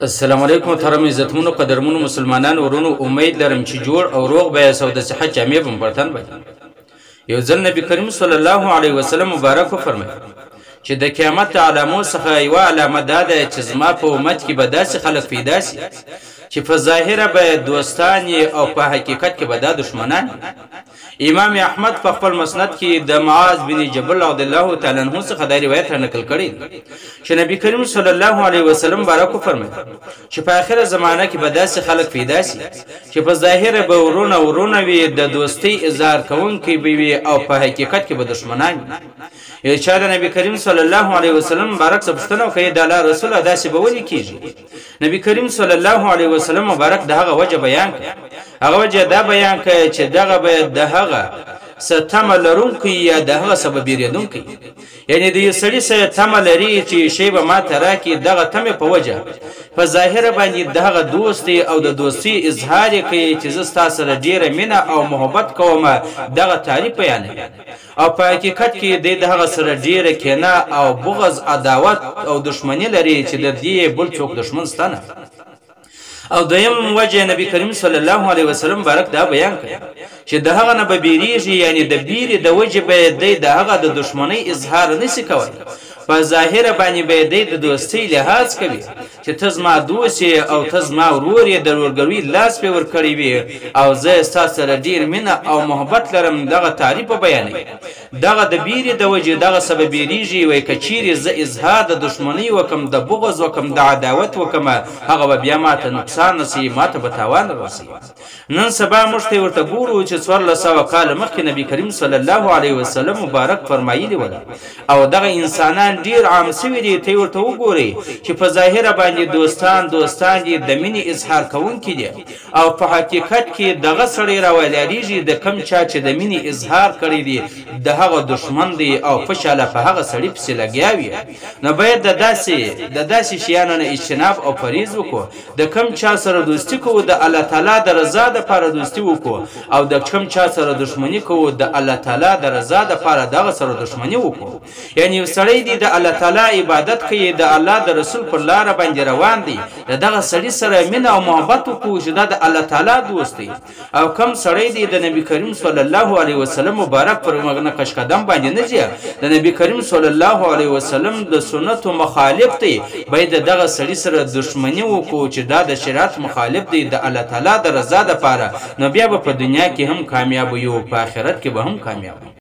السلام علیکم محترم عزتمنو قدرمنو مسلمانانو ورونو امید لرم چې جوړ او روغ به یاست او د صحت جامې به مو پر تن وي. یو ځل نبي کریم صلی الله علیه وسلم مبارک وفرمیل چې د قیامت د علامو څخه یوه علامه دا ده چې زما په امت کې به داسې خلک پیدا سي چې په ظاهره به دوستان او په حقیقت کې به دا دشمنان. امام احمد په خپل مسند کې د معاذ بن جبل رضی الله تعالی عنہ څخه دا روایت را نقل کړی چې نبی کریم صلی الله علیه وسلم بارک فرمایي چې په آخره زمانه کې به داسې خلک پیدا سي چې په ظاهره به ورونه وي، د دوستۍ اظهار کوونکي به وي او په حقیقت کې به دشمنان وي. یو چا د نبی کریم صلی الله علیه وسلم مبارک څه پوښتنه وکړه د الله رسول داسې به ولې کیږي؟ نبی کریم صلی الله علیه وسلم مبارک د هغه وجه بیان کړه. هغه وجه دا بیان کړه چې دغه به د هغه څه تمه لرونکی یا د هغه څه به بیریدونکی، یعنی د یو سړي څه تمه لري چې شی به ماته راکړي، دغه تمې په وجه په ظاهره باندې د هغه دوست او د دوستۍ اظهار یې کوي چې زه ستا سره ډېره مینه او محبت کوم، دغه تعریف بیانوي او په حقیقت کې د هغه سره ډېره کینه او بغض، عداوت او دشمني لري چې د دې بل څوک دشمن سته نه. او دویم وجه نبی کریم صلی الله علیه وسلم بارک دا بیان کړ چې د هغه نه به بیریږي، یعنی د بیرې د وجه به د هغه د دشمنۍ اظهار نشي کولی، په ظاهره باندې به د دوستۍ لحاظ کوي چې ته زما دوست او ته زما ورور یې، د ورورګلوۍ لاس پې ورکړی وي او زه ستا سره ډېر مینه او محبت لرم، دغه تعریف به بیانوي. دغه د بیرې د وجې دغه څه به بیریږي، وایي که چیرې زه اظهار د دشمنۍ وکم، د بغض وکم، د عداوت وکم، هغه به بیا ماته نقصان رسوي، ماته به تاوان رسوي. نن سبا موږ ته ورته ګورو چې 1400 کاله مخکې نبی کریم صلی الله علیه وسلم مبارک فرمایلي وله او دغه انسانان ډېر عام سوي دي. ته ورته وګورئ چې په ظاهره باندې دوستان دي، د مینې اظهار کوونکي دي او په حقیقت کې دغه سړی راولاړېږي د کم چا چې د مینې اظهار کړی دی د هغه دشمن دی او خوشحاله په هغه سړي پسې لګیا وي. نو باید د داسې شیانو نه اجتناب او پرهیز وکړو. د کم چا سره دوستي کوو د الله تعالی د رضا دپاره دوستي وکړو، او د کم چا سره دښمني کوو د الله تعالی د رضا دپاره دغه سره دښمني وکړو. یعنی یو سړی دی د الله تعالی عبادت کوي، د الله د رسول پر لاره باندې روان دی، د دغه سړي سره مینه او محبت وکړو چې دا د الله تعالی دوست دی. او کم سړی دی د نبی کریم صلی الله علیه وسلم مبارک پر نقش قدم باندې نه ځي، د نبی کریم صلی الله علیه وسلم د سنتو مخالف دی، باید دغه سړي سره دښمني وکړو چې دا د شریعت مخالف دی د الله تعالی د رضا دپاره. نو بیا به په دنیا کې هم کامیاب یو، په آخرت کې به هم کامیاب.